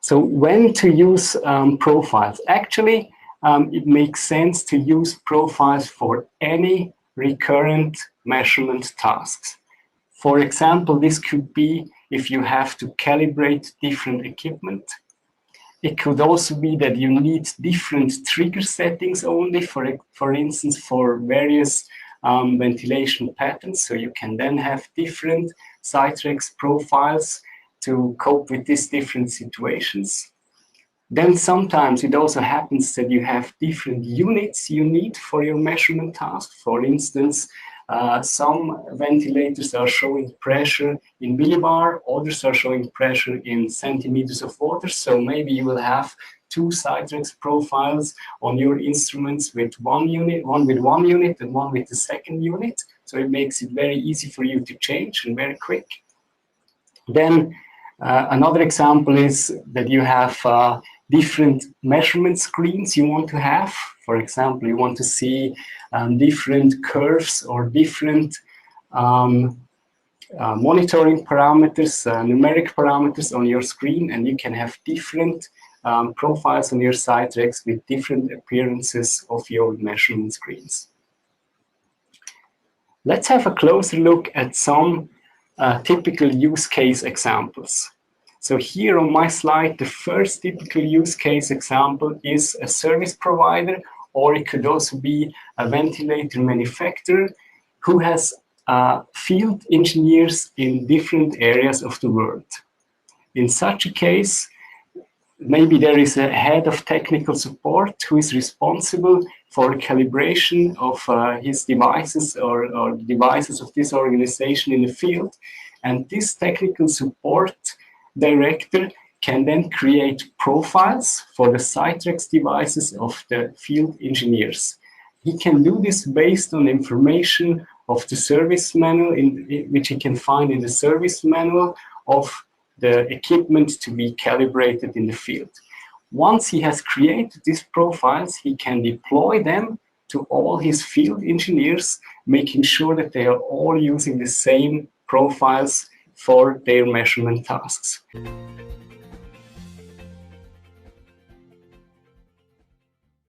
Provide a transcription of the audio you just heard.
So when to use profiles? Actually, it makes sense to use profiles for any recurrent measurement tasks. For example, this could be if you have to calibrate different equipment. It could also be that you need different trigger settings only, for instance, for various ventilation patterns. So you can then have different CITREX profiles to cope with these different situations. Then sometimes it also happens that you have different units you need for your measurement task. For instance, some ventilators are showing pressure in millibar, others are showing pressure in centimeters of water. So maybe you will have two CITREX profiles on your instruments with one unit, one with one unit and one with the second unit. So it makes it very easy for you to change and very quick. Then another example is that you have different measurement screens you want to have. For example, you want to see different curves or different monitoring parameters, numeric parameters on your screen, and you can have different profiles on your CITREX with different appearances of your measurement screens. Let's have a closer look at some typical use case examples. So here on my slide, the first typical use case example is a service provider, or it could also be a ventilator manufacturer who has field engineers in different areas of the world. In such a case, maybe there is a head of technical support who is responsible for calibration of his devices or devices of this organization in the field. And this technical support director can then create profiles for the CITREX devices of the field engineers. He can do this based on information of the service manual, which he can find in the service manual of the equipment to be calibrated in the field. Once he has created these profiles, he can deploy them to all his field engineers, making sure that they are all using the same profiles for their measurement tasks.